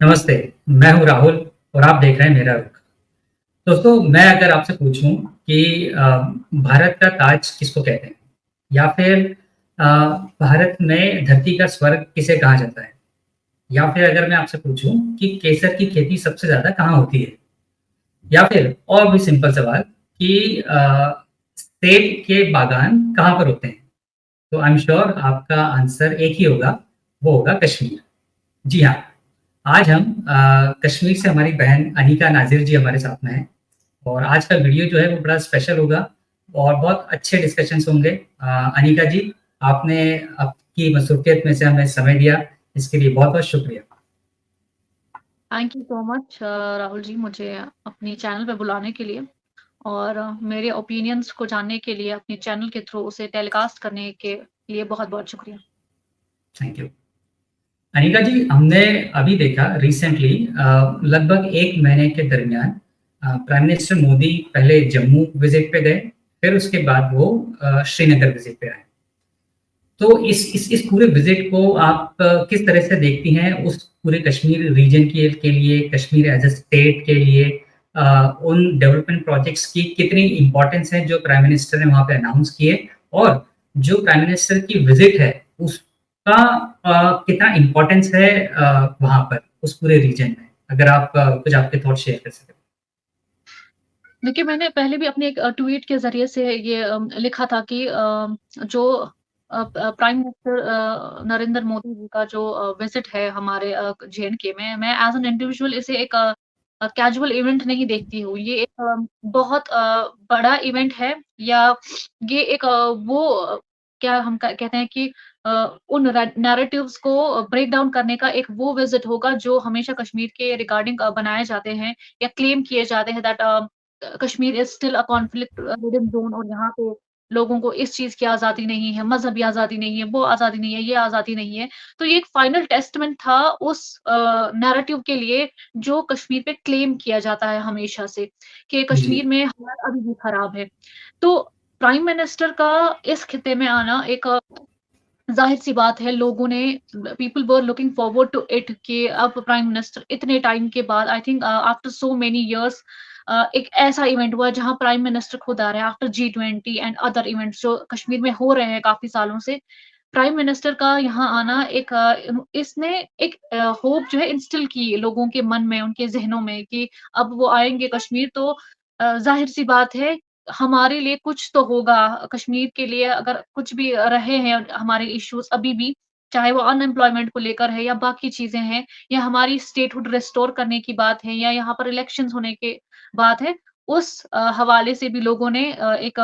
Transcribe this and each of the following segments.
नमस्ते, मैं हूँ राहुल और आप देख रहे हैं मेरा रुख। दोस्तों, मैं अगर आपसे पूछूँ कि भारत का ताज किसको कहते हैं? या फिर भारत में धरती का स्वर्ग किसे कहा जाता है? या फिर अगर मैं आपसे पूछूँ कि केसर की खेती सबसे ज़्यादा कहाँ होती है? या फिर और भी सिंपल सवाल कि सेब के बागान कहाँ पर होते हैं? तो आई एम श्योर आपका आंसर एक ही होगा, वो होगा कश्मीर। जी हाँ, आज हम कश्मीर से हमारी बहन अनिका नाज़िर जी हमारे साथ में हैं और आज का वीडियो जो है वो बड़ा स्पेशल होगा और बहुत अच्छे डिस्कशंस होंगे। अनिका जी, आपने आपकी मसरूफ़ियत में से हमें समय दिया, इसके लिए बहुत-बहुत शुक्रिया। Thank you so much Rahul ji मुझे अपनी चैनल पे बुलाने के लिए और मेरे ओपिनियंस को जानने के लिए अपने चैनल के थ्रू उसे टेलीकास्ट करने के लिए बहुत-बहुत शुक्रिया। Thank you. अनिका जी, हमने अभी देखा रिसेंटली लगभग 1 महीने के दरमियान प्राइम मिनिस्टर मोदी पहले जम्मू विज़िट पे गए, फिर उसके बाद वो श्रीनगर विज़िट पे आए। तो इस पूरे विज़िट को आप किस तरह से देखती हैं? उस पूरे कश्मीर रीजन के लिए, कश्मीर एज़ अ स्टेट के लिए उन डेवलपमेंट प्रोजेक्ट्स की कितनी इम्पोर्टेंस है जो प्राइम मिनिस्टर ने वहाँ पे अनाउंस किए और जो प्राइम मिनिस्टर की विज़िट है, उसका कितना इम्पोर्टेंस है वहाँ पर, उस पूरे रीजन में? अगर आप कुछ आपके थॉट्स शेयर कर सकें। देखिए मैंने पहले भी अपने एक ट्वीट के ज़रिए से ये लिखा था कि जो प्राइम मिनिस्टर नरेंद्र मोदी जी का जो विज़िट है हमारे जे-एंड-के में, मैं एज़ एन इंडिविजुअल इसे एक कैजुअल इवेंट नहीं देखती हूँ। ये एक बहुत बड़ा इवेंट है या ये एक क्या हम क कहते हैं कि उन नैरेटिव्स को ब्रेक डाउन करने का एक वो विज़िट होगा जो हमेशा कश्मीर के रिगार्डिंग बनाए जाते हैं या क्लेम किए जाते हैं that Kashmir is still a conflict ridden zone और यहाँ पे लोगों को इस चीज़ की आज़ादी नहीं है, मज़हबी आज़ादी नहीं है, वो आज़ादी नहीं है, ये आज़ादी नहीं है। तो ये एक फाइनल टेस्टमेंट था उस नैरेटिव के लिए जो कश्मीर पे क्लेम किया जाता है हमेशा से, कि जी, कश्मीर में हालात अभी भी खराब है। तो प्राइम मिनिस्टर का इस खित्ते में आना एक ज़ाहिर-सी बात है लोगों ने people were looking forward to it कि अब प्राइम मिनिस्टर इतने टाइम के बाद I think after so many years एक ऐसा इवेंट हुआ जहाँ प्राइम मिनिस्टर खुद आ रहे हैं after G20 and other events जो कश्मीर में हो रहे हैं काफ़ी सालों से। प्राइम मिनिस्टर का यहाँ आना एक इसने एक होप जो है इंस्टिल की लोगों के मन में, उनके ज़हनों में कि अब वो आएँगे कश्मीर तो ज़ाहिर-सी बात है हमारे लिए कुछ तो होगा, कश्मीर के लिए अगर कुछ भी रहे हैं हमारे इश्यूज़ अभी भी, चाहे वो अनएम्प्लॉयमेंट को लेकर है या बाकी चीज़ें हैं या हमारी स्टेटहुड रिस्टोर करने की बात है या यहाँ पर इलेक्शंस होने की बात है, उस हवाले से भी लोगों ने एक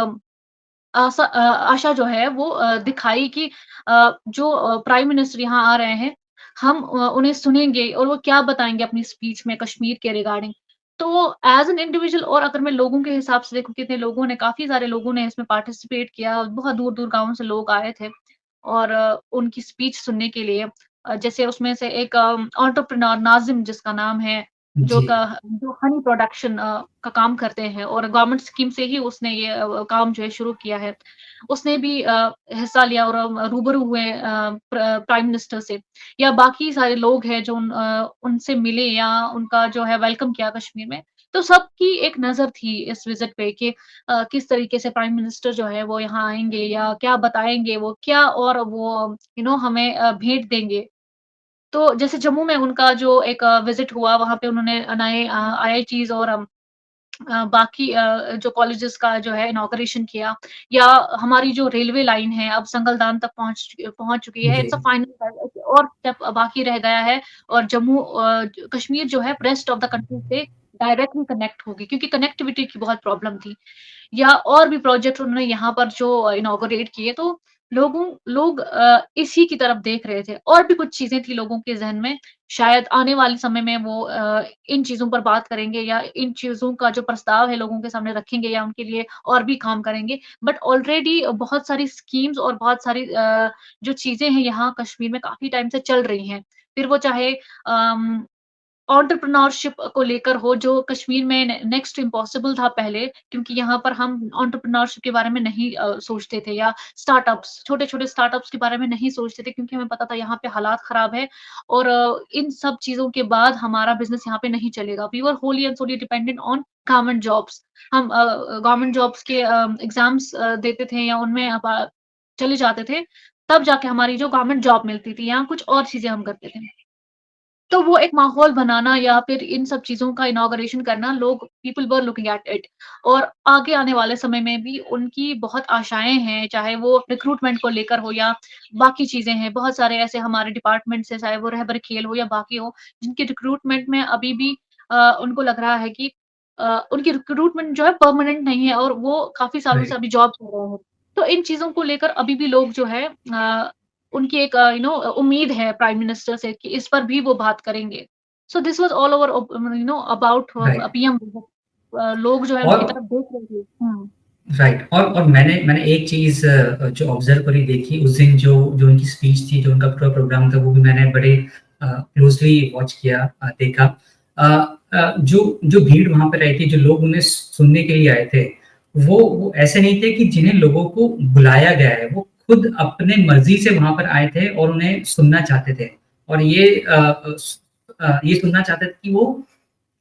आशा जो है वो दिखाई कि जो प्राइम मिनिस्टर यहाँ आ रहे हैं, हम उन्हें सुनेंगे और वो क्या बताएँगे अपनी स्पीच में कश्मीर के रिगार्डिंग। तो एज़ एन इंडिविजुअल और अगर मैं लोगों के हिसाब से देखूँ कितने लोगों ने काफ़ी सारे लोगों ने इसमें पार्टिसिपेट किया, बहुत दूर-दूर गाँव से लोग आए थे और उनकी स्पीच सुनने के लिए। जैसे उसमें से एक एंटरप्रेन्योर नाज़िम जिसका नाम है, जी। जो हनी प्रोडक्शन का काम करते हैं और गवर्नमेंट स्कीम से ही उसने ये काम जो है शुरू किया है। उसने भी हिस्सा लिया और रूबरू हुए प्राइम मिनिस्टर से या बाकी सारे लोग हैं जो उनसे मिले या उनका जो है वेलकम किया कश्मीर में। तो सबकी एक नज़र थी इस विज़िट पे कि किस तरीके से प्राइम मिनिस्टर जो है वो यहाँ आएँगे या क्या बताएँगे वो, क्या और वो हमें भेंट देंगे। तो जैसे जम्मू में उनका जो एक विज़िट हुआ वहाँ पे उन्होंने नए आईआईटीज़ और बाकी जो कॉलेजेस का जो है इनॉग्रेशन किया या हमारी जो रेलवे लाइन है अब संगलदान तक पहुँच चुकी है। जी, इट्स अ फाइनल और स्टेप बाकी रह गया है और जम्मू कश्मीर जो है रेस्ट ऑफ द कंट्री से डायरेक्टली कनेक्ट होगी क्योंकि कनेक्टिविटी की बहुत प्रॉब्लम थी। या और भी प्रोजेक्ट उन्होंने यहाँ पर जो इनॉगरेट किए तो लोग इसी की तरफ देख रहे थे। और भी कुछ चीज़ें थी लोगों के ज़हन में, शायद आने वाले समय में वो इन चीज़ों पर बात करेंगे या इन चीज़ों का जो प्रस्ताव है लोगों के सामने रखेंगे या उनके लिए और भी काम करेंगे। बट ऑलरेडी बहुत सारी स्कीम्स और बहुत सारी जो चीज़ें हैं यहाँ कश्मीर में काफ़ी टाइम से चल रही हैं। फिर वो चाहे एंटरप्रेन्योरशिप को लेकर हो जो कश्मीर में नेक्स्ट इम्पॉसिबल था पहले क्योंकि यहाँ पर हम एंटरप्रेन्योरशिप के बारे में नहीं सोचते थे या स्टार्टअप्स छोटे-छोटे स्टार्टअप्स के बारे में नहीं सोचते थे क्योंकि हमें पता था यहाँ पे हालात खराब है और इन सब चीज़ों के बाद हमारा बिज़नेस यहाँ पे नहीं चलेगा। We were wholly and solely dependent on government jobs. हम गवर्नमेंट जॉब्स के एग्ज़ाम्स देते थे या उनमें चले जाते थे, तब जाके हमारी जो गवर्नमेंट जॉब मिलती थी या कुछ और चीज़ें हम करते थे। तो वो एक माहौल बनाना या फिर इन सब चीज़ों का इनॉगरेशन करना लोग people were looking at it और आगे आने वाले समय में भी उनकी बहुत आशाएँ हैं, चाहे वो रिक्रूटमेंट को लेकर हो या बाकी चीज़ें हैं। बहुत सारे ऐसे हमारे डिपार्टमेंट्स हैं, चाहे वो रहबर खेल हो या बाकी हो, जिनके रिक्रूटमेंट में अभी भी उनको लग रहा है कि उनकी रिक्रूटमेंट जो है परमानेंट नहीं है और वो काफ़ी सालों से राइट, अभी जॉब कर रहे हैं। तो इन चीज़ों को लेकर अभी भी लोग जो है उनकी एक उम्मीद है प्राइम मिनिस्टर से कि इस पर भी वो बात करेंगे। So this was all over about right. PM लोग जो है और उनकी तरफ देख रहे थे। हुँ। राइट, और मैंने मैंने एक चीज़ जो ऑब्ज़र्व करी देखी उस दिन जो जो उनकी स्पीच थी, जो उनका पूरा प्रोग्राम था, वो भी मैंने बड़े क्लोज़ली वॉच किया, देखा। अ जो जो भीड़ वहाँ पे रही थी, जो लोग उन्हें सुनने के लिए आए थे, वो ऐसे नहीं थे कि जिन्हें लोगों को बुलाया गया है, वो खुद अपने मर्ज़ी से वहाँ पर आए थे और उन्हें सुनना चाहते थे। और ये सुनना चाहते थे कि वो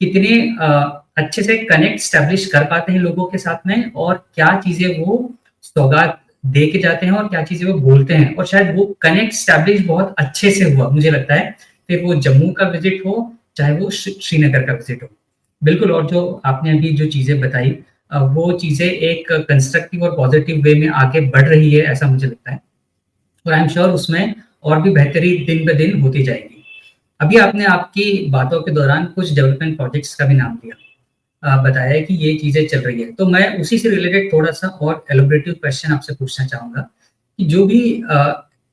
कितने अच्छे से कनेक्ट एस्टेब्लिश कर पाते हैं लोगों के साथ में और क्या चीज़ें वो सौगात दे के जाते हैं और क्या चीज़ें वो बोलते हैं और शायद वो कनेक्ट एस्टेब्लिश बहुत अच्छे से हुआ, मुझे लगता है। फिर वो जम्मू का विज़िट हो, चाहे वो श्रीनगर का विज़िट हो। बिल्कुल, और जो आपने अभी जो चीज़ें बताई, वो चीज़ें एक कंस्ट्रक्टिव और पॉज़िटिव वे में आगे बढ़ रही है, ऐसा मुझे लगता है। और आई एम श्योर उसमें और भी बेहतरी दिन-ब-दिन होती जाएगी। अभी आपने आपकी बातों के दौरान कुछ डेवलपमेंट प्रोजेक्ट्स का भी नाम लिया। बताया कि ये चीज़ें चल रही है। तो मैं उसी से रिलेटेड थोड़ा-सा और एलाबोरेटिव क्वेश्चन आपसे पूछना चाहूँगा कि जो भी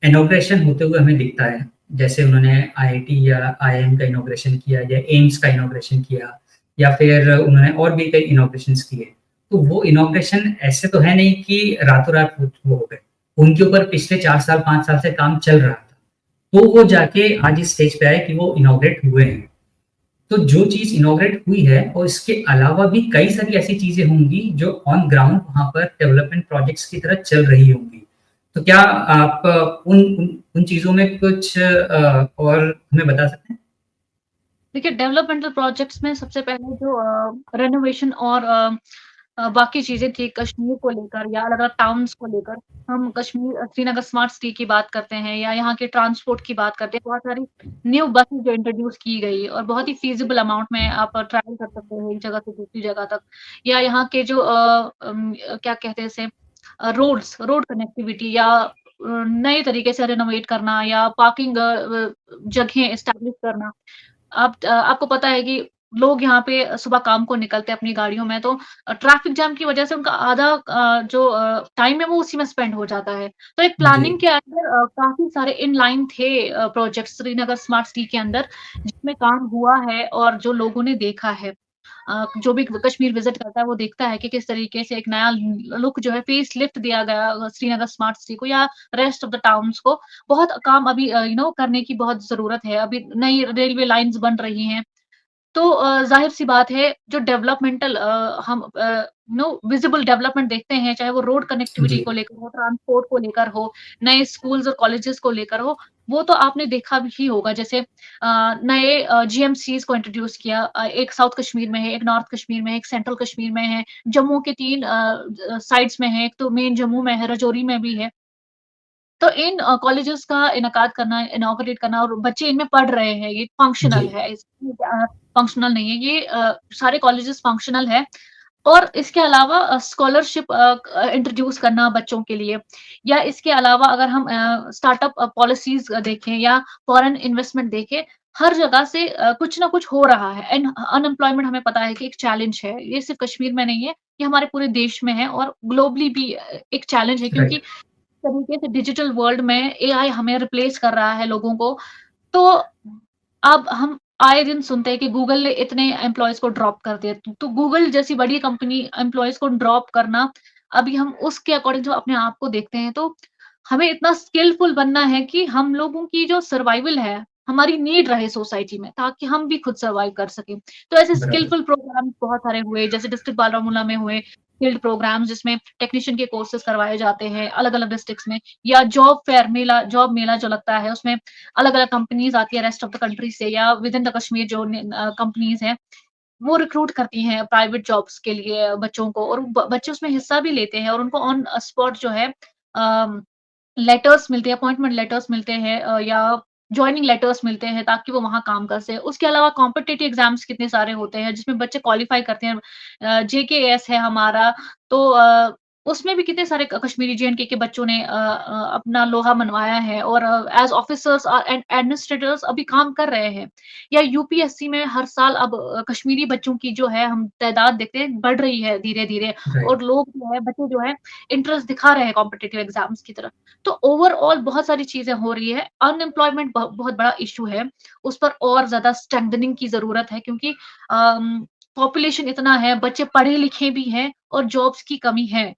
इनॉग्रेशन होते हुए हमें दिखता है, जैसे उन्होंने आईआईटी या आईआईएम का इनॉग्रेशन किया या एम्स का इनॉग्रेशन किया या फिर उन्होंने और भी कई इनॉग्रेशंस किए। तो वो इनॉग्रेशन ऐसे तो है नहीं कि रातों-रात वो हो गए। उनके ऊपर पिछले 4 साल, 5 साल से काम चल रहा था। तो वो जाके आज इस स्टेज पे आए कि वो इनॉग्रेट हुए हैं। तो जो चीज़ इनॉग्रेट हुई है और इसके अलावा भी कई सारी ऐसी चीज़ें होंगी जो ऑन ग्राउंड वहाँ पर डेवलपमेंट प्रोजेक्ट्स की तरह चल रही होंगी। तो क्या आप उन उन उन चीज़ों में कुछ और हमें बता सकते हैं? देखिए डेवलपमेंटल प्रोजेक्ट्स में सबसे पहले जो रेनोवेशन और बाकी चीज़ें थी कश्मीर को लेकर या अलग-अलग टाउन्स को लेकर, हम कश्मीर श्रीनगर स्मार्ट सिटी की बात करते हैं या यहाँ के ट्रांसपोर्ट की बात करते हैं, बहुत सारी न्यू बसेस जो इंट्रोड्यूस की गई और बहुत ही फ़ीज़िबल अमाउंट में आप ट्रैवल कर सकते हो एक जगह से दूसरी जगह तक। या यहाँ के जो क्या कहते हैं इसे रोड कनेक्टिविटी या नए तरीके से रेनोवेट करना या पार्किंग जगहें एस्टेब्लिश करना। आपको पता है कि लोग यहाँ पे सुबह काम को निकलते हैं अपनी गाड़ियों में तो ट्रैफिक जैम की वजह से उनका आधा जो टाइम है वो उसी में स्पेंड हो जाता है। तो एक जी, प्लानिंग के अंदर काफ़ी सारे इन लाइन थे प्रोजेक्ट्स श्रीनगर स्मार्ट सिटी के अंदर जिसमें काम हुआ है और जो लोगों ने देखा है। जो भी कश्मीर विज़िट करता है वो देखता है कि किस तरीके से एक नया लुक जो है फेस लिफ्ट दिया गया श्रीनगर स्मार्ट सिटी को या रेस्ट ऑफ द टाउन्स को। बहुत काम अभी करने की बहुत ज़रूरत है। अभी नई रेलवे लाइन्स बन रही हैं। तो ज़ाहिर-सी बात है जो डेवलपमेंटल हम विज़िबल डेवलपमेंट देखते हैं, चाहे वो रोड कनेक्टिविटी जी, को लेकर हो, ट्रांसपोर्ट को लेकर हो, नए स्कूल्स और कॉलेजेस को लेकर हो, वो तो आपने देखा भी होगा। जैसे नए जीएमसीज़ को इंट्रोड्यूस किया एक साउथ कश्मीर में है, एक नॉर्थ कश्मीर में है, एक सेंट्रल कश्मीर में है, जम्मू के 3 साइड्स में है, एक तो मेन जम्मू में है, राजौरी में भी है। तो इन कॉलेजेस का इनकाद करना, इनॉग्रेट करना और बच्चे इनमें पढ़ रहे हैं, ये जी, फंक्शनल है, इसमें फंक्शनल नहीं है, ये सारे कॉलेजेस फंक्शनल है और इसके अलावा स्कॉलरशिप इंट्रोड्यूस करना बच्चों के लिए या इसके अलावा अगर हम स्टार्टअप पॉलिसीज़ देखें या फॉरेन इन्वेस्टमेंट देखें, हर जगह से कुछ ना कुछ हो रहा है एंड अनएम्प्लॉयमेंट हमें पता है कि एक चैलेंज है, ये सिर्फ़ कश्मीर में नहीं है, ये हमारे पूरे देश में है और ग्लोबली भी एक चैलेंज है क्योंकि राइट, तरीके से डिजिटल वर्ल्ड में एआई हमें रिप्लेस कर रहा है लोगों को। तो अब हम आए दिन सुनते हैं कि गूगल ने इतने एम्प्लॉइज़ को ड्रॉप कर दिया। तो गूगल जैसी बड़ी कंपनी एम्प्लॉइज़ को ड्रॉप करना, अभी हम उसके अकॉर्डिंग जो अपने आप को देखते हैं, तो हमें इतना स्किलफुल बनना है कि हम लोगों की जो सर्वाइवल है, हमारी नीड रहे सोसाइटी में, ताकि हम भी खुद सर्वाइव कर सकें। तो ऐसे बराबर। स्किलफुल प्रोग्राम बहुत सारे हुए, जैसे डिस्ट्रिक्ट बारामूला में हुए फील्ड प्रोग्राम्स, जिसमें टेक्नीशियन के कोर्सेज़ करवाए जाते हैं अलग-अलग डिस्ट्रिक्ट्स में, या जॉब मेला जो लगता है, उसमें अलग-अलग कंपनीज़ आती है रेस्ट ऑफ द कंट्री से, या विद इन द कश्मीर जो कंपनीज़ हैं, वो रिक्रूट करती हैं प्राइवेट जॉब्स के लिए बच्चों को, और बच्चे उसमें हिस्सा भी लेते हैं, और उनको ऑन स्पॉट जो है लेटर्स मिलते हैं, अपॉइंटमेंट लेटर्स मिलते हैं, या जॉइनिंग लेटर्स मिलते हैं, ताकि वो वहाँ काम कर सकें। उसके अलावा कॉम्पिटिटिव एग्ज़ाम्स कितने सारे होते हैं जिसमें बच्चे क्वालीफाई करते हैं। जेकेएस है हमारा, तो उसमें भी कितने सारे कश्मीरी जेएनके के बच्चों ने अपना लोहा मनवाया है, और एज़ ऑफिसर्स एंड एडमिनिस्ट्रेटर्स अभी काम कर रहे हैं। या यूपीएससी में हर साल अब कश्मीरी बच्चों की जो है हम तादाद देखते हैं बढ़ रही है धीरे-धीरे, राइट। और लोग जो है बच्चे जो है इंटरेस्ट दिखा रहे हैं कॉम्पिटिटिव एग्ज़ाम्स की तरफ। तो ओवरऑल बहुत सारी चीज़ें हो रही है। अनएम्प्लॉयमेंट बहुत बड़ा इश्यू है। उस पर और ज़्यादा स्ट्रेंथनिंग की ज़रूरत है, क्योंकि पॉपुलेशन इतना है, बच्चे पढ़े-लिखे भी हैं, और जॉब्स की कमी है।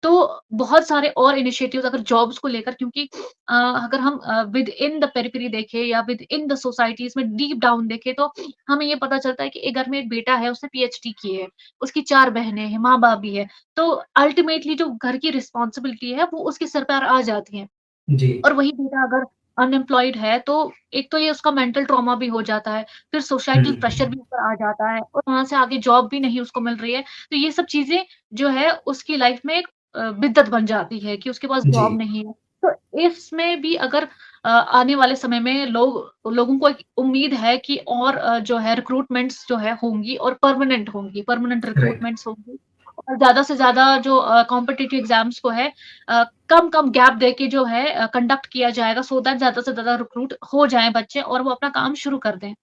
तो बहुत सारे और इनिशिएटिव्स अगर जॉब्स को लेकर, क्योंकि अगर हम विद इन द पेरिफेरी देखें, या विद इन द सोसाइटीज़ में डीप डाउन देखें, तो हमें ये पता चलता है कि एक घर में एक बेटा है, उसने पीएचडी की है, उसकी 4 बहनें हैं, माँ-बाप भी है। तो अल्टीमेटली जो घर की रिस्पॉन्सिबिलिटी है, वो उसके सर पर आ जाती है। जी। और वही बेटा अगर अनएम्प्लॉयड है, तो एक तो ये उसका मेंटल ट्रॉमा भी हो जाता है, फिर सोसाइटल प्रेशर हुँ। भी ऊपर आ जाता है, और वहाँ से आगे जॉब भी नहीं उसको मिल रही है। तो ये सब चीज़ें जो है उसकी लाइफ में एक बिद्दत बन जाती है कि उसके पास जी। जॉब नहीं है। तो इसमें भी अगर आने वाले समय में लोगों को एक उम्मीद है कि और जो है रिक्रूटमेंट्स जो है होंगी, और परमानेंट राइट। रिक्रूटमेंट्स होंगी, और ज़्यादा से ज़्यादा जो कॉम्पिटिटिव एग्ज़ाम्स को है कम-कम गैप देके जो है कंडक्ट किया जाएगा, सो दैट ज़्यादा से ज़्यादा रिक्रूट हो जाएँ बच्चे, और वो अपना काम शुरू कर दें।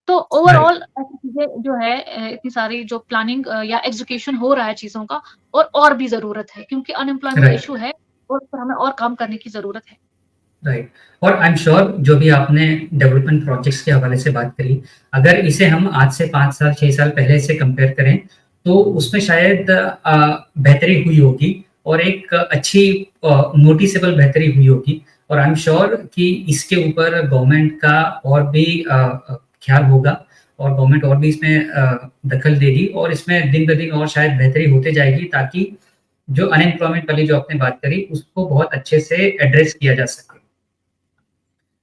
तो राइट। ओवरऑल ऐसी चीज़ें जो है इतनी सारी जो प्लानिंग या एग्ज़ीक्यूशन हो रहा है चीज़ों का, और भी ज़रूरत है, क्योंकि अनएम्प्लॉयमेंट राइट। इश्यू है, और उस पर हमें और काम करने की ज़रूरत है। राइट। और आई एम श्योर जो भी आपने डेवलपमेंट प्रोजेक्ट्स के हवाले से बात करी, अगर इसे हम आज से 5 साल, 6 साल पहले से कंपेयर करें, तो उसमें शायद बेहतरी हुई होगी और एक अच्छी नोटिसेबल बेहतरी हुई होगी और आई एम श्योर कि इसके ऊपर गवर्नमेंट का और भी ख्याल होगा और गवर्नमेंट और भी इसमें दखल देगी और इसमें दिन-ब-दिन और शायद बेहतरी होते जाएगी ताकि जो अनएम्प्लॉयमेंट वाली जो आपने बात करी, उसको बहुत अच्छे से एड्रेस किया जा सके।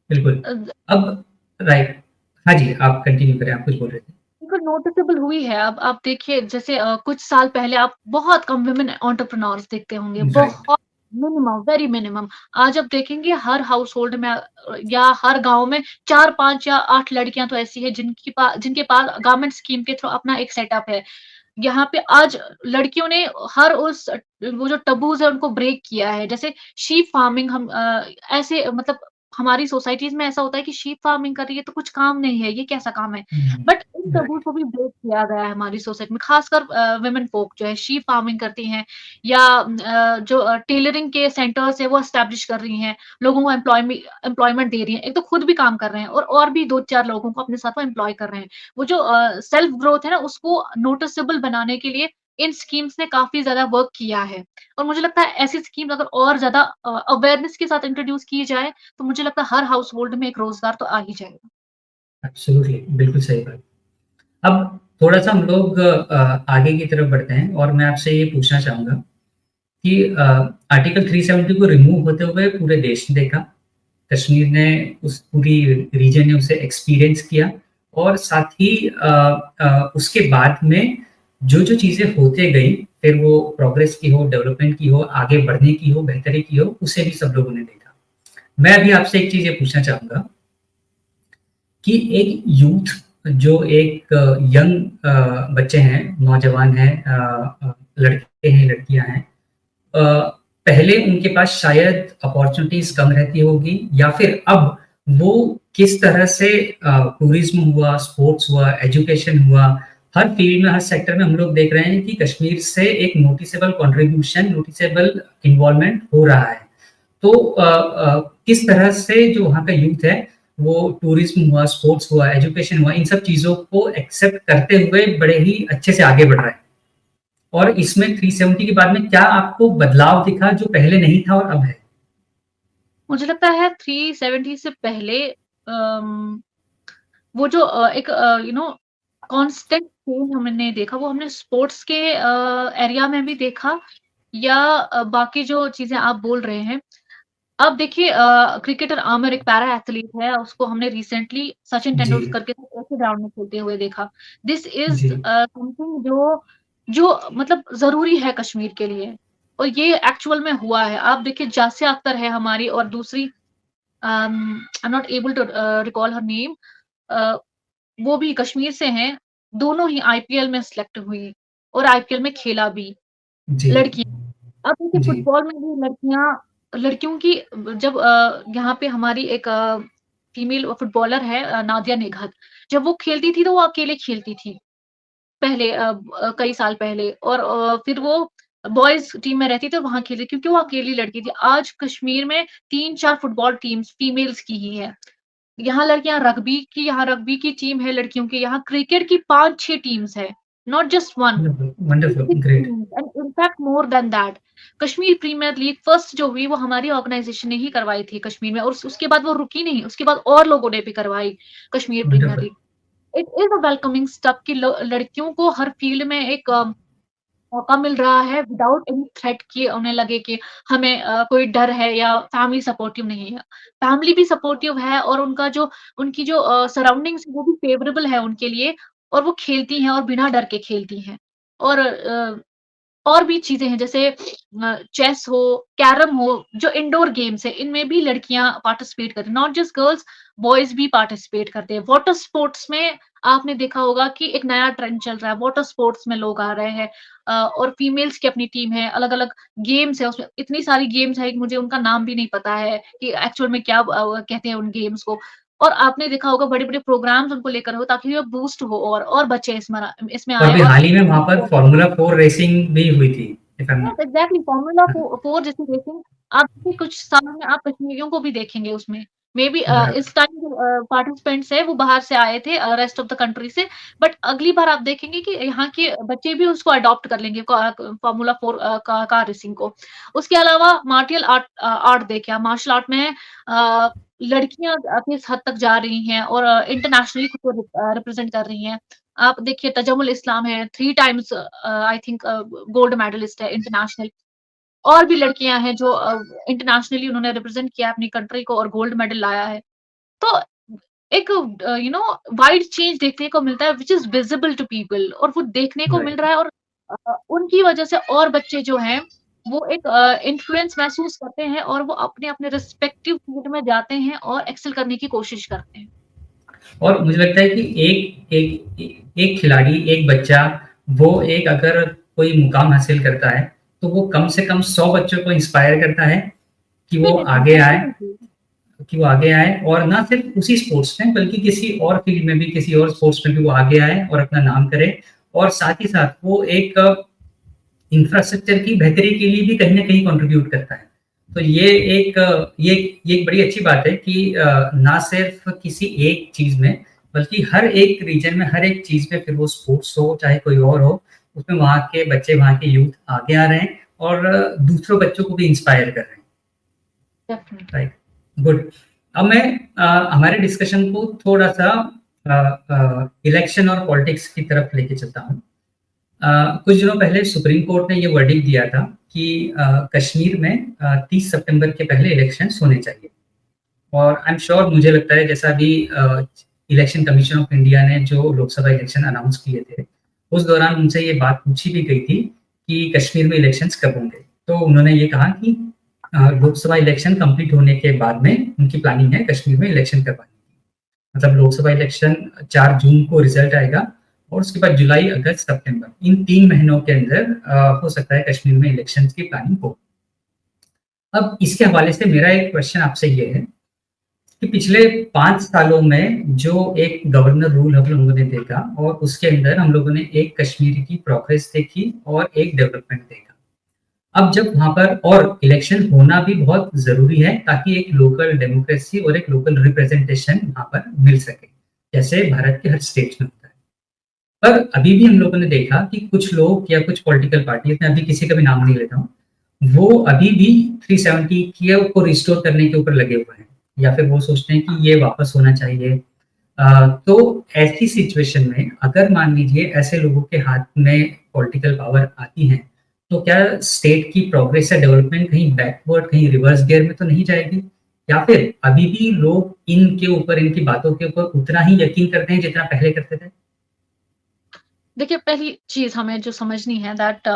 बिल्कुल। अ, अब राइट। हाँ जी, आप कंटिन्यू करें, आप कुछ बोल रहे थे। बिल्कुल नोटिसेबल हुई है। अब आप देखिए, जैसे कुछ साल पहले आप बहुत कम वुमेन एंटरप्रेन्योर्स देखते होंगे, राइट। बहुत मिनिमम, वेरी मिनिमम। आज आप देखेंगे हर हाउसहोल्ड में या हर गाँव में 4, 5 या 8 लड़कियाँ तो ऐसी हैं जिनके पास गवर्नमेंट स्कीम के थ्रू अपना एक सेटअप है। यहाँ पे आज लड़कियों ने हर उस वो जो टबूज़ है उनको ब्रेक किया है। जैसे शीप फार्मिंग हम ऐसे मतलब हमारी सोसाइटीज़ में ऐसा होता है कि शीप फार्मिंग कर रही है तो कुछ काम नहीं है, ये कैसा काम है? हुँ, बट इन टबूज़ राइट। को भी ब्रेक किया गया है हमारी सोसाइटी में, खासकर वुमेन फ़ोक जो है शीप फार्मिंग करती हैं, या जो टेलरिंग के सेंटर्स हैं वो एस्टेब्लिश कर रही हैं, लोगों को एम्प्लॉयमेंट दे रही हैं। एक तो खुद भी काम कर रहे हैं, और भी 2-4 लोगों को अपने साथ वो एम्प्लॉय कर रहे हैं। वो जो सेल्फ ग्रोथ है ना, उसको नोटिसेबल बनाने के लिए इन स्कीम्स ने काफ़ी ज़्यादा वर्क किया है। और मुझे लगता है ऐसी स्कीम्स अगर और ज़्यादा अवेयरनेस के साथ इंट्रोड्यूस की जाए, तो मुझे लगता है हर हाउसहोल्ड में एक रोज़गार तो आ ही जाएगा। एब्सोल्युटली, बिल्कुल सही बात। अब थोड़ा-सा हम लोग आगे की तरफ बढ़ते हैं और मैं आपसे ये पूछना चाहूँगा कि आर्टिकल 370 को रिमूव होते हुए पूरे देश ने देखा। कश्मीर ने उस पूरी रीजन ने उसे एक्सपीरियंस किया और साथ ही उसके बाद में जो-जो चीज़ें होते गई, फिर वो प्रोग्रेस की हो, डेवलपमेंट की हो, आगे बढ़ने की हो, बेहतरी की हो, उसे भी सब लोगों ने देखा। मैं अभी आपसे एक चीज़ ये पूछना चाहूँगा कि एक यूथ जो एक यंग बच्चे हैं, नौजवान हैं लड़के हैं, लड़कियाँ हैं अ, पहले उनके पास शायद अपॉर्च्युनिटीज़ कम रहती होगी या फिर अब वो किस तरह से टूरिज़्म हुआ, स्पोर्ट्स हुआ, एजुकेशन हुआ, हर फ़ील्ड में, हर सेक्टर में हम लोग देख रहे हैं कि कश्मीर से एक नोटिसेबल कंट्रीब्यूशन, नोटिसेबल इन्वॉल्वमेंट हो रहा है। तो किस तरह से जो वहाँ का यूथ है, वो टूरिज़्म हुआ, स्पोर्ट्स हुआ, एजुकेशन हुआ, इन सब चीज़ों को एक्सेप्ट करते हुए बड़े ही अच्छे से आगे बढ़ रहा है। और इसमें 370 के बाद में क्या आपको बदलाव दिखा जो पहले नहीं था और अब है? मुझे लगता है 370 से पहले वो जो एक कांस्टेंट चेंज हमने देखा, वो हमने स्पोर्ट्स के एरिया में भी देखा, या बाकी जो चीज़ें आप बोल रहे हैं। अब देखिए क्रिकेटर आमिर एक पैरा एथलीट है, उसको हमने रिसेंटली सचिन जी, तेंदुलकर के साथ ऐसे ग्राउंड में खेलते हुए देखा। दिस इज़ जी, समथिंग जो जो मतलब ज़रूरी है कश्मीर के लिए, और ये एक्चुअल में हुआ है। आप देखिए जासिया अख्तर है हमारी, और दूसरी I am not able to recall her name, uh, वो भी कश्मीर से हैं, दोनों ही आईपीएल में सिलेक्ट हुई और आईपीएल में खेला भी, जी, लड़कियाँ। अब देखिए जी, फुटबॉल में भी लड़कियों की जब यहाँ पे हमारी एक फीमेल फुटबॉलर है नादिया निघत, जब वो खेलती थी तो वो अकेले खेलती थी, पहले कई साल पहले, और फिर वो बॉयज़ टीम में रहती थी और वहाँ खेलती, क्योंकि वो अकेली लड़की थी। आज कश्मीर में 3-4 फुटबॉल टीम्स फीमेल्स की ही है। यहाँ रग्बी की टीम है लड़कियों की, यहाँ क्रिकेट की 5-6 टीम्स है, not just 1, wonderful, 6 wonderful, great, teams and in fact more than that. Kashmir premier league first जो हुई वो हमारी ऑर्गनाइज़ेशन ने ही करवाई थी कश्मीर में, और उसके बाद वो रुकी नहीं, उसके बाद और लोगों ने भी करवाई Kashmir premier wonderful. League. It is a welcoming step कि ल लड़कियों को हर फील्ड में एक मौका मिल रहा है विदाउट एनी थ्रेट कि उन्हें लगे कि हमें कोई डर है या फैमिली सपोर्टिव नहीं है। फैमिली भी सपोर्टिव है, और उनकी जो सराउंडिंग्स है वो भी फेवरेबल है उनके लिए, और वो खेलती हैं और बिना डर के खेलती हैं। और और भी चीज़ें हैं जैसे चेस हो, कैरम हो, जो इंडोर गेम्स है, इनमें भी लड़कियाँ पार्टिसिपेट करती हैं। नॉट जस्ट गर्ल्स, बॉयज़ भी पार्टिसिपेट करते हैं। वाटर स्पोर्ट्स में आपने देखा होगा कि एक नया ट्रेंड चल रहा है, वाटर स्पोर्ट्स में लोग आ रहे हैं, और फीमेल्स की अपनी टीम है, अलग-अलग गेम्स है उसमें, इतनी सारी गेम्स है कि मुझे उनका नाम भी नहीं पता है कि एक्चुअल में क्या कहते हैं उन गेम्स को। और आपने देखा होगा बड़े-बड़े प्रोग्राम्स उनको लेकर हो, ताकि वो बूस्ट हो और बच्चे इसमें और आएँ अभी और हाल ही में वहाँ पर फ़ॉर्मूला 4 रेसिंग भी हुई थी, if I am yes not. Exactly formula 4 जैसी रेसिंग आप देखिए कुछ सालों में आप कश्मीरियों को भी देखेंगे उसमें। मेबी बराबर, इस टाइम जो पार्टिसिपेंट्स हैं वो बाहर से आए थे रेस्ट ऑफ द कंट्री से, बट अगली बार आप देखेंगे कि यहाँ के बच्चे भी उसको अडॉप्ट कर लेंगे फ़ॉर्मूला 4 कार रेसिंग को। उसके अलावा मार्टियल आर्ट देखिए आप, मार्शल आर्ट में लड़कियाँ किस हद तक जा रही हैं और इंटरनेशनली खुद को रिप्रेज़ेंट कर रही हैं। आप देखिए तजम्मुल इस्लाम है, 3 times I think gold medallist है इंटरनेशनल। और भी लड़कियाँ हैं जो इंटरनेशनली उन्होंने रिप्रेज़ेंट किया है अपनी कंट्री को और गोल्ड मेडल लाया है। तो एक वाइड चेंज देखने को मिलता है which is visible to people, और वो देखने को मिल राइट। रहा है, और उनकी वजह से और बच्चे जो हैं वो एक इन्फ्लुएंस महसूस करते हैं, और वो अपने-अपने रिस्पेक्टिव फील्ड में जाते हैं और एक्सेल करने की कोशिश करते हैं। और मुझे लगता है कि एक एक एक खिलाड़ी, एक बच्चा, वो एक अगर कोई मुकाम हासिल करता है, तो वो कम से कम 100 बच्चों को इंस्पायर करता है कि वो डेफ़िनिटली, आगे आएँ, डेफ़िनिटली। और ना सिर्फ़ उसी स्पोर्ट्स में बल्कि किसी और फ़ील्ड में भी, किसी और स्पोर्ट्स में भी वो आगे आएँ और अपना नाम करें, और साथ ही साथ वो एक इंफ्रास्ट्रक्चर की बेहतरी के लिए भी कहीं न कहीं कंट्रीब्यूट करता है। तो ये एक बड़ी अच्छी बात है कि ना सिर्फ़ किसी एक चीज़ में, बल्कि हर एक रीजन में, हर एक चीज़ में, फिर वो स्पोर्ट्स हो, चाहे कोई और हो, उसमें वहाँ के बच्चे, वहाँ के यूथ आगे आ रहे हैं और दूसरों बच्चों को भी इंस्पायर कर रहे हैं। डेफ़िनिटली। Right, good. अब मैं हमारे डिस्कशन को थोड़ा-सा इलेक्शन और पॉलिटिक्स की तरफ लेके चलता हूँ। कुछ दिनों पहले सुप्रीम कोर्ट ने ये वर्डिक्ट दिया था कि कश्मीर में 30 सितंबर के पहले इलेक्शंस होने चाहिए, और आई एम श्योर, मुझे लगता है जैसा अभी इलेक्शन कमीशन ऑफ इंडिया ने जो लोकसभा इलेक्शन अनाउंस किए थे, उस दौरान उनसे ये बात पूछी भी गई थी कि कश्मीर में इलेक्शंस कब होंगे। तो उन्होंने ये कहा कि लोकसभा इलेक्शन कंप्लीट होने के बाद में उनकी प्लानिंग है कश्मीर में इलेक्शन करवाने की। मतलब लोकसभा इलेक्शन 4 जून को रिजल्ट आएगा, और उसके बाद जुलाई, अगस्त, सितंबर, इन 3 महीनों के अंदर हो सकता है कश्मीर में इलेक्शंस की प्लानिंग हो। अब इसके हवाले से मेरा एक क्वेश्चन आपसे ये है कि पिछले 5 सालों में जो एक गवर्नर रूल हम लोगों ने देखा, और उसके अंदर हम लोगों ने एक कश्मीर की प्रोग्रेस देखी और एक डेवलपमेंट देखा। अब जब वहाँ पर और इलेक्शन होना भी बहुत ज़रूरी है ताकि एक लोकल डेमोक्रेसी और एक लोकल रिप्रेजेंटेशन वहाँ पर मिल सके, जैसे भारत के हर स्टेट में होता है। पर अभी भी हम लोगों ने देखा कि कुछ लोग या कुछ पॉलिटिकल पार्टीज़, मैं अभी किसी का भी नाम नहीं लेता हूँ, वो अभी भी 370 को रिस्टोर करने के ऊपर लगे हुए हैं। या फिर वो सोचते हैं कि ये वापस होना चाहिए। तो ऐसी सिचुएशन में अगर मान लीजिए ऐसे लोगों के हाथ में पॉलिटिकल पावर आती है, तो क्या स्टेट की प्रोग्रेस या डेवलपमेंट कहीं बैकवर्ड, कहीं रिवर्स गियर में तो नहीं जाएगी? या फिर अभी भी लोग इनके ऊपर, इनकी बातों के ऊपर उतना ही यकीन करते हैं जितना पहले करते थे? देखिए, पहली चीज़ हमें जो समझनी है that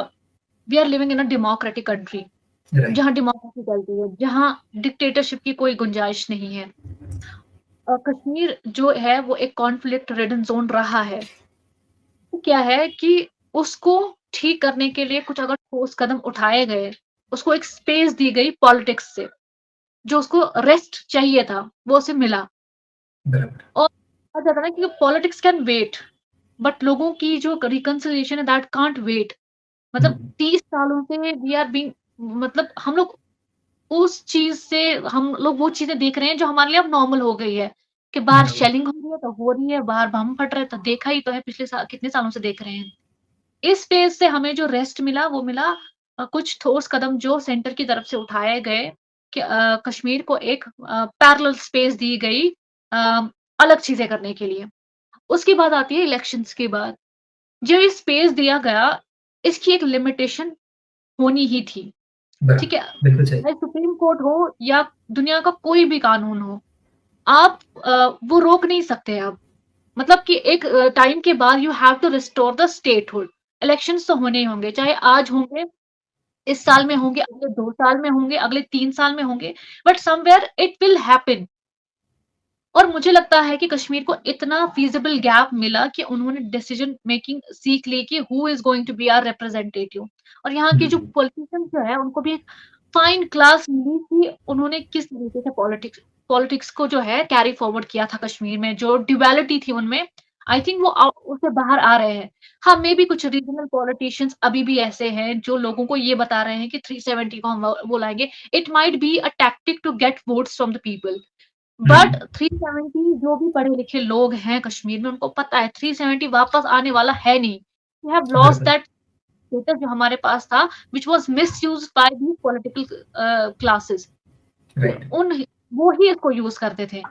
we are living in a democratic country, right, जहाँ डेमोक्रेसी चलती है, जहाँ डिक्टेटरशिप की कोई गुंजाइश नहीं है। कश्मीर जो है वो एक कॉन्फ्लिक्ट रिडन ज़ोन रहा है। तो क्या है कि उसको ठीक करने के लिए कुछ अगर ठोस कदम उठाए गए, उसको एक स्पेस दी गई पॉलिटिक्स से, जो उसको रेस्ट चाहिए था, वो उसे मिला। बराबर। और कहा जाता है ना कि पॉलिटिक्स कैन वेट, बट लोगों की जो रिकंसिलिएशन है दैट कांट वेट। हुँ, मतलब 30 सालों से वी आर बीइंग, मतलब हम लोग उस चीज़ से हम लोग वो चीज़ें देख रहे हैं जो हमारे लिए अब नॉर्मल हो गई है, कि बाहर बराबर, शेलिंग हो रही है तो हो रही है, बाहर बम फट रहा है तो देखा ही तो है, पिछले कितने सालों से देख रहे हैं। इस फ़ेज़ से हमें जो रेस्ट मिला वो मिला कुछ ठोस कदम जो सेंटर की तरफ से उठाए गए कि कश्मीर को एक पैरेलल स्पेस दी गई अ, अलग चीज़ें करने के लिए। उसके बाद आती है इलेक्शंस की बात। जो ये स्पेस दिया गया, इसकी एक लिमिटेशन होनी ही थी, ठीक बराबर, है? बिल्कुल सही। चाहे सुप्रीम कोर्ट हो या दुनिया का कोई भी कानून हो, आप वो रोक नहीं सकते आप। मतलब कि एक टाइम के बाद you have to restore the statehood. Elections तो होने ही होंगे, चाहे आज होंगे, इस साल में होंगे, अगले 2 साल में होंगे, अगले 3 साल में होंगे, but somewhere it will happen. और मुझे लगता है कि कश्मीर को इतना फ़ीज़िबल गैप मिला कि उन्होंने डिसीज़न मेकिंग सीख ली कि who is going to be our representative. और यहाँ के जो हुँ, पॉलिटिशियंस जो है, उनको भी एक फाइन क्लास मिली कि उन्होंने किस तरीके से पॉलिटिक्स पॉलिटिक्स को जो है कैरी फॉरवर्ड किया था कश्मीर में, जो ड्युअलिटी थी उनमें, आई थिंक वो उससे बाहर आ रहे हैं। हाँ, मेबी कुछ रीजनल पॉलिटिशियंस अभी भी ऐसे हैं जो लोगों को ये बता रहे हैं कि 370 को हम वो लाएँगे। It might be a tactic to get votes from the people. Hmm, but 370 जो भी पढ़े-लिखे लोग हैं कश्मीर में, उनको पता है 370 वापस आने वाला है नहीं। वी हैव लॉस्ट बिल्कुल, दैट स्टेटस जो हमारे पास था, which was misused by these political classes. Uh right, उन वो ही इसको यूज़ करते थे।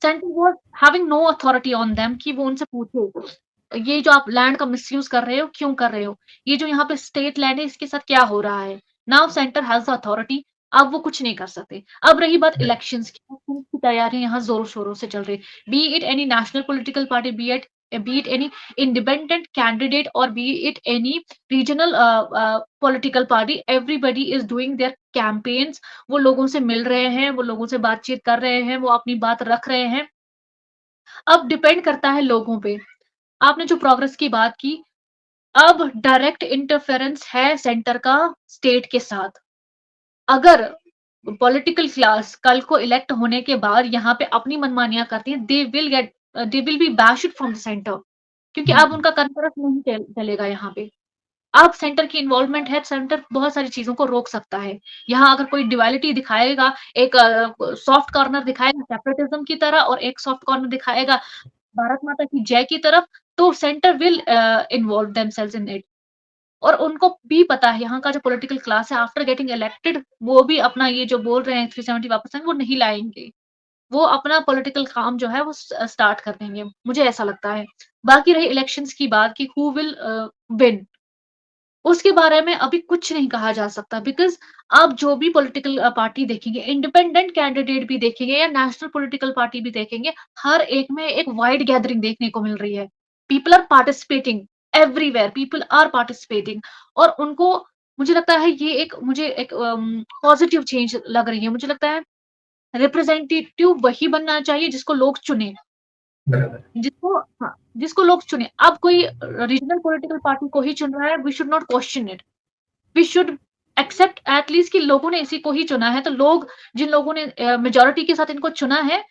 Centre was having no authority on them कि वो उनसे पूछे, ये जो आप लैंड का मिसयूज़ कर रहे हो, क्यों कर रहे हो? ये जो यहाँ पे स्टेट लैंड है, इसके साथ क्या हो रहा है? Now centre has the authority, अब वो कुछ नहीं कर सकते। अब रही बात राइट, इलेक्शंस की, इलेक्शंस की तैयारियाँ यहाँ ज़ोरों-शोरों से चल रही है। Be it any national political party, be it any independent candidate और be it any regional political party, everybody is doing their campaigns. वो लोगों से मिल रहे हैं, वो लोगों से बातचीत कर रहे हैं, वो अपनी बात रख रहे हैं। अब डिपेंड करता है लोगों पे। आपने जो प्रोग्रेस की बात की, अब डायरेक्ट इंटरफेरेंस है सेंटर का स्टेट के साथ। अगर पॉलिटिकल क्लास कल को इलेक्ट होने के बाद यहाँ पे अपनी मनमानियाँ करती है, they will be bashed from the centre, क्योंकि अब हुँ, उनका कन्फिडेंस नहीं चलेगा यहाँ पे। अब सेंटर की इन्वॉल्वमेंट है, सेंटर बहुत सारी चीज़ों को रोक सकता है। यहाँ अगर कोई ड्युअलिटी दिखाएगा, एक सॉफ्ट कॉर्नर दिखाएगा सेपरेटिज़्म की तरह और एक सॉफ्ट कॉर्नर दिखाएगा भारत माता की जय की तरफ, तो centre will involve themselves in it. और उनको भी पता है यहाँ का जो पॉलिटिकल क्लास है आफ्टर गेटिंग इलेक्टेड, वो भी अपना ये जो बोल रहे हैं 370 वापस आएँगे, वो नहीं लाएँगे। वो अपना पॉलिटिकल काम जो है वो स्टार्ट कर देंगे, मुझे ऐसा लगता है। बाकी रही इलेक्शंस की बात कि हू विल विन, उसके बारे में अभी कुछ नहीं कहा जा सकता, बिकॉज़ आप जो भी पॉलिटिकल पार्टी देखेंगे, इंडिपेंडेंट कैंडिडेट भी देखेंगे या नेशनल पॉलिटिकल पार्टी भी देखेंगे, हर एक में एक वाइड गैदरिंग देखने को मिल रही है। People are participating everywhere, people are participating. और उनको, मुझे लगता है ये एक मुझे एक पॉजिटिव चेंज लग रही है। मुझे लगता है रिप्रेजेंटेटिव वही बनना चाहिए जिसको लोग चुनें। बराबर, जिसको लोग चुनें। अब कोई रीजनल पॉलिटिकल पार्टी को ही चुन रहा है, we should not question it. We should accept at least कि लोगों ने इसी को ही चुना है, तो लोग, जिन लोगों ने मेजॉरिटी के साथ इनको चुना है,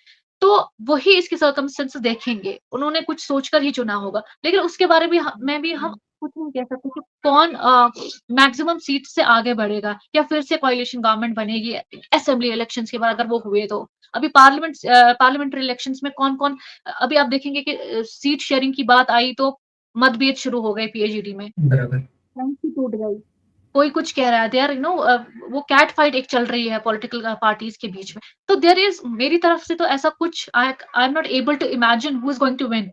तो वही इसके सर्कमस्टेंसेस देखेंगे। उन्होंने कुछ सोचकर ही चुना होगा। लेकिन उसके बारे में भी हम कुछ नहीं कह सकते कि कौन मैक्सिमम सीट से आगे बढ़ेगा या फिर से कोएलिशन गवर्नमेंट बनेगी असेंबली इलेक्शंस के बाद अगर वो हुए तो। अभी पार्लियामेंट्री इलेक्शंस में कौन-कौन, अभी आप देखेंगे कि सीट शेयरिंग की बात आई तो मतभेद शुरू हो गए पीएचईडी में, बराबर, फ्रेंडशिप टूट गई। कोई कुछ कह रहा है, दे आर वो कैट फाइट एक चल रही है पॉलिटिकल पार्टीज़ के बीच में। तो देयर इज़ मेरी तरफ से तो ऐसा कुछ I am not able to imagine who is going to win.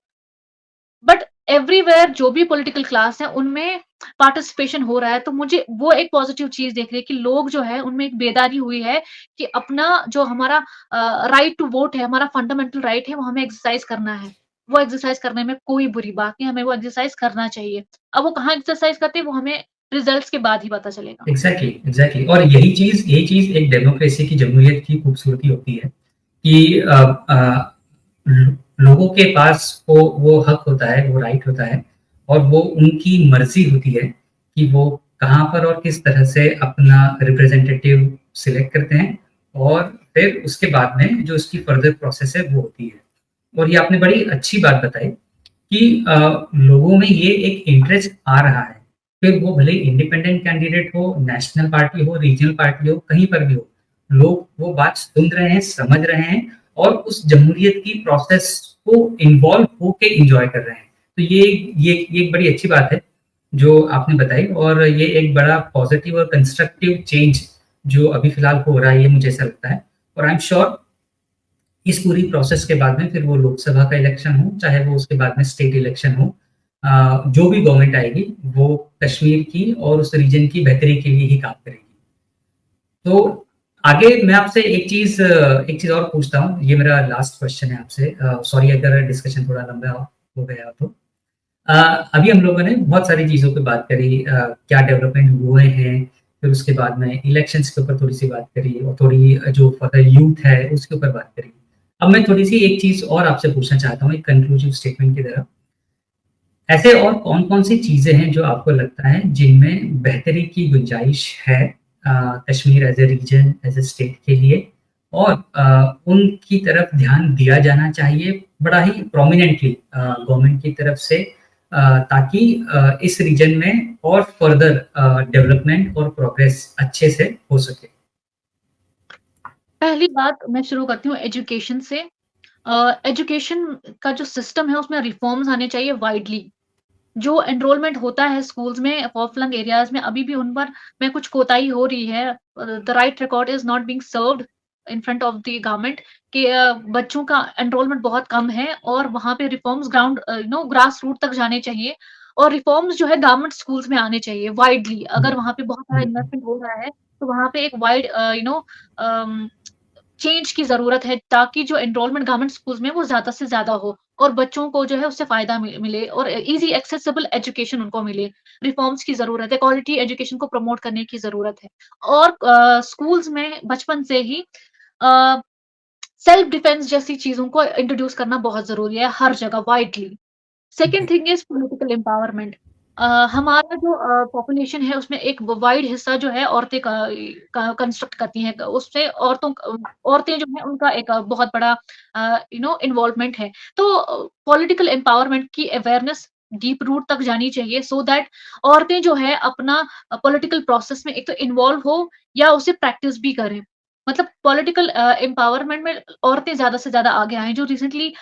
But everywhere जो भी पॉलिटिकल क्लास है उनमें पार्टिसिपेशन हो रहा है, तो मुझे वो एक पॉजिटिव चीज़ दिख रही है कि लोग जो है उनमें एक बेदारी हुई है कि अपना जो हमारा राइट टू वोट है, हमारा फंडामेंटल राइट है, वो हमें एक्सरसाइज़ करना है। वो एक्सरसाइज़ करने में कोई बुरी बात नहीं है, हमें वो एक्सरसाइज़ करना चाहिए। अब वो कहाँ एक्सरसाइज़ करते हैं वो हमें रिजल्ट्स के बाद ही पता चलेगा। एग्ज़ैक्टली, एग्ज़ैक्टली और यही चीज़ एक डेमोक्रेसी की जमहूरियत की खूबसूरती होती है कि लोगों के पास वो हक होता है, वो राइट होता है और वो उनकी मर्ज़ी होती है कि वो कहाँ पर और किस तरह से अपना रिप्रेजेंटेटिव सिलेक्ट करते हैं और फिर उसके बाद में जो उसकी फर्दर प्रोसेस है वो होती है। और ये आपने बड़ी अच्छी बात बताई कि लोगों में ये एक इंटरेस्ट आ रहा है, फिर वो भले इंडिपेंडेंट कैंडिडेट हो, नेशनल पार्टी हो, रीजनल पार्टी हो, कहीं पर भी हो, लोग वो बात सुन रहे हैं, समझ रहे हैं और उस जमहूरियत की प्रोसेस को इन्वॉल्व होके एन्जॉय कर रहे हैं। तो ये एक बड़ी अच्छी बात है, जो आपने बताई और ये एक बड़ा पॉजिटिव और कंस्ट्रक्टिव चेंज जो अभी फिलहाल हो रहा है, ये मुझे ऐसा लगता है और आई एम श्योर इस पूरी प्रोसेस के बाद में फिर वो लोकसभा का इलेक्शन हो, चाहे वो उसके बाद में स्टेट इलेक्शन हो जो भी गवर्नमेंट आएगी, वो कश्मीर की और उस रीजन की बेहतरी के लिए ही काम करेगी। तो आगे मैं आपसे एक चीज़ और पूछता हूँ, ये मेरा लास्ट क्वेश्चन है आपसे सॉरी अगर डिस्कशन थोड़ा लंबा हो गया हो तो। अ, अभी हम लोगों ने बहुत सारी चीज़ों पे बात करी क्या डेवलपमेंट हुए हैं, फिर उसके बाद में इलेक्शंस के ऊपर थोड़ी-सी बात करी और थोड़ी जो फर्दर यूथ है, उसके ऊपर बात करी। अब मैं थोड़ी-सी एक चीज़ और आपसे पूछना चाहता हूँ, एक कन्क्लूसिव स्टेटमेंट की तरह। ऐसे और कौन-कौन सी चीज़ें हैं जो आपको लगता है जिनमें बेहतरी की गुंजाइश है Kashmir as a region, as a state के लिए और उनकी तरफ ध्यान दिया जाना चाहिए बड़ा ही प्रोमिनेंटली गवर्नमेंट की तरफ से ताकि इस रीजन में और फर्दर डेवलपमेंट और प्रोग्रेस अच्छे से हो सके? पहली बात मैं शुरू करती हूँ एजुकेशन से। एजुकेशन का जो सिस्टम है उसमें रिफॉर्म्स आने चाहिए वाइडली। जो एनरोलमेंट होता है स्कूल्स में फॉर-फ्लंग एरियाज़ में अभी भी उन पर में कुछ कोताही हो रही है। The right record is not being served in front of the government कि बच्चों का एनरोलमेंट बहुत कम है और वहाँ पे रिफॉर्म्स ग्रास रूट तक जाने चाहिए और रिफॉर्म्स जो है गवर्नमेंट स्कूल्स में आने चाहिए वाइडली। हुँ, अगर वहाँ पे बहुत सारा हुँ, हुँ। इन्वेस्टमेंट हो रहा है, तो वहाँ पे एक वाइड अम चेंज की ज़रूरत है ताकि जो एनरोलमेंट गवर्नमेंट स्कूल्स में वो ज़्यादा से ज़्यादा हो और बच्चों को जो है उससे फ़ायदा मिले और ईज़ी एक्सेसिबल एजुकेशन उनको मिले। रिफॉर्म्स की ज़रूरत है, क्वालिटी एजुकेशन को प्रमोट करने की ज़रूरत है और स्कूल्स में बचपन से ही अ, सेल्फ डिफेंस जैसी चीज़ों को इंट्रोड्यूस करना बहुत ज़रूरी है हर जगह वाइडली। सेकंड जी, थिंग इज़ पॉलिटिकल एम्पावरमेंट। हमारा जो पॉपुलेशन है उसमें एक वाइड हिस्सा जो है औरतें का कंस्ट्रक्ट करती हैं। उससे औरतें जो हैं उनका एक बहुत बड़ा इन्वॉल्वमेंट है। तो पॉलिटिकल एम्पावरमेंट की अवेयरनेस डीप रूट तक जानी चाहिए सो दैट औरतें जो है अपना पॉलिटिकल प्रोसेस में एक तो इन्वॉल्व हो या उसे प्रैक्टिस भी करें। मतलब पॉलिटिकल एम्पावरमेंट में औरतें ज़्यादा से ज़्यादा आगे आएँ। जो रिसेंटली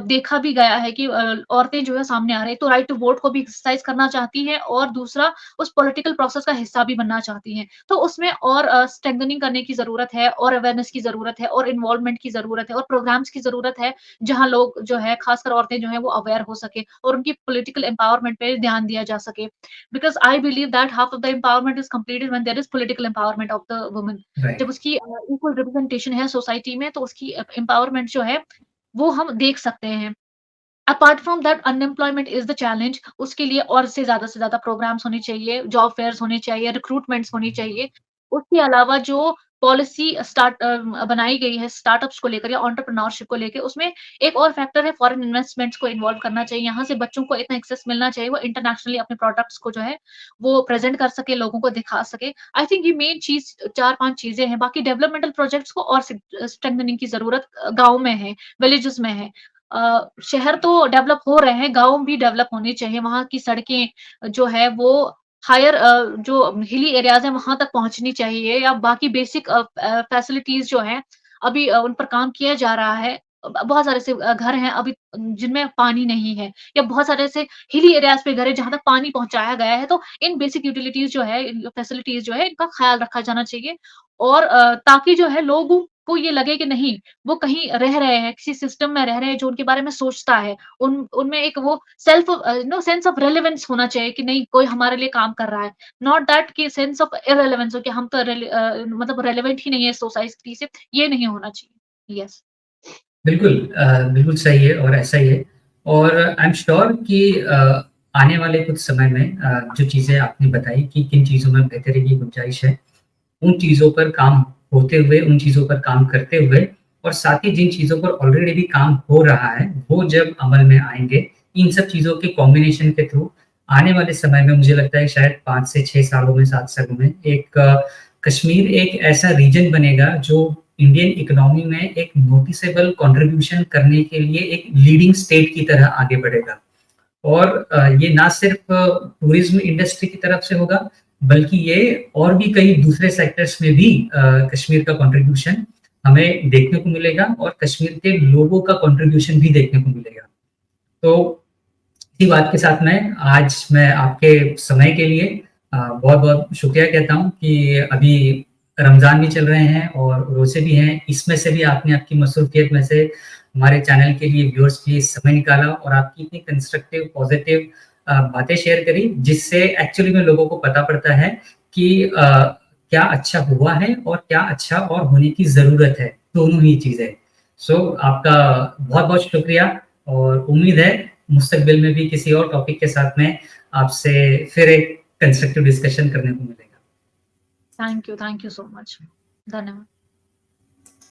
देखा भी गया है कि औरतें जो है सामने आ रही हैं, तो राइट टू वोट को भी एक्सरसाइज़ करना चाहती हैं और दूसरा उस पॉलिटिकल प्रोसेस का हिस्सा भी बनना चाहती हैं। तो उसमें और स्ट्रेंथनिंग करने की ज़रूरत है और अवेयरनेस की ज़रूरत है और इन्वॉल्वमेंट की ज़रूरत है और प्रोग्राम्स की ज़रूरत है, जहाँ लोग जो है ख़ासकर औरतें जो हैं वो अवेयर हो सकें और उनकी पॉलिटिकल एम्पावरमेंट पे ध्यान दिया जा सके। Because I believe that half of the empowerment is completed when there is political empowerment of the woman. जब राइट, उसकी इक्वल रिप्रेजेंटेशन है सोसाइटी में, तो उसकी एम्पावरमेंट जो है, वो हम देख सकते हैं। Apart from that unemployment is the challenge उसके लिए और से ज़्यादा प्रोग्राम्स होने चाहिए, जॉब फेयर्स होने चाहिए, रिक्रूटमेंट्स होनी चाहिए। उसके अलावा जो पॉलिसी बनाई गई है स्टार्टअप्स को लेकर या एंटरप्रेन्योरशिप को लेके उसमें एक और फैक्टर है फॉरेन इन्वेस्टमेंट्स को इन्वॉल्व करना चाहिए। यहाँ से बच्चों को इतना एक्सेस मिलना चाहिए, वो इंटरनेशनली अपने प्रोडक्ट्स को जो है, वो प्रेज़ेंट कर सके, लोगों को दिखा सके। आई थिंक ये मेन चीज़ 4-5 चीज़ें हैं, बाकी डेवलपमेंटल प्रोजेक्ट्स को और स्ट्रेंथनिंग की ज़रूरत गाँव में है, विलेजेस में है। शहर तो डेवलप हो रहे हैं, गाँव भी डेवलप होने चाहिए, वहाँ की सड़कें जो है वो हायर जो हिली एरियाज़ हैं वहाँ तक पहुँचनी चाहिए या बाकी बेसिक फैसिलिटीज़ जो हैं, अभी उन पर काम किया जा रहा है। बहुत सारे ऐसे घर हैं अभी जिनमें पानी नहीं है, या बहुत सारे ऐसे हिली एरियाज़ पे घर है जहाँ तक पानी पहुँचाया गया है, तो इन बेसिक यूटिलिटीज़ जो है, इन फैसिलिटीज़ जो है, इनका ख़्याल रखा जाना चाहिए। और ताकि जो है लोगों को ये लगे कि नहीं, वो कहीं रह रहे हैं, किसी सिस्टम में रह रहे हैं जो उनके बारे में सोचता है। उनमें एक वो सेल्फ सेंस ऑफ रेलेवेंस होना चाहिए कि नहीं, कोई हमारे लिए काम कर रहा है। नॉट दैट कि सेंस ऑफ इर्रेलेवेंस हो कि हम तो मतलब रेलेवेंट ही नहीं है सोसाइटी से, ये नहीं होना चाहिए। यस। बिल्कुल बिल्कुल सही है और ऐसा ही है और आई एम श्योर कि आने वाले कुछ समय में जो चीज़ें आपने बताई कि किन चीज़ों में बेहतरी की गुंजाइश है, उन चीज़ों पर काम होते हुए, उन चीज़ों पर काम करते हुए और साथ ही जिन चीज़ों पर ऑलरेडी भी काम हो रहा है, वो जब अमल में आएँगे, इन सब चीज़ों के कॉम्बिनेशन के थ्रू आने वाले समय में मुझे लगता है शायद 5 से 6 सालों में, 7 सालों में एक कश्मीर एक ऐसा रीजन बनेगा जो इंडियन इकोनॉमी में एक नोटिसेबल कंट्रीब्यूशन करने के लिए एक लीडिंग स्टेट की तरह आगे बढ़ेगा। और ये ना सिर्फ टूरिज्म इंडस्ट्री की तरफ से होगा, बल्कि ये और भी कई दूसरे सेक्टर्स में भी कश्मीर का कंट्रीब्यूशन हमें देखने को मिलेगा और कश्मीर के लोगों का कंट्रीब्यूशन भी देखने को मिलेगा। तो इसी बात के साथ में आज मैं आपके समय के लिए बहुत-बहुत शुक्रिया कहता हूँ कि अभी रमज़ान भी चल रहे हैं और रोज़े भी हैं। इसमें से भी आपने आपकी मसरूफ़ियत में से हमारे चैनल के लिए, व्यूअर्स के लिए समय निकाला और आपकी इतनी कंस्ट्रक्टिव, पॉज़िटिव बातें शेयर करी, जिससे एक्चुअली में लोगों को पता पड़ता है कि क्या अच्छा हुआ है और क्या अच्छा और होने की ज़रूरत है, दोनों ही चीज़ें। सो आपका बहुत-बहुत शुक्रिया और उम्मीद है मुस्तकबिल में भी किसी और टॉपिक के साथ में आपसे फिर एक कंस्ट्रक्टिव डिस्कशन करने को मिलेगा। Thank you so much. धन्यवाद।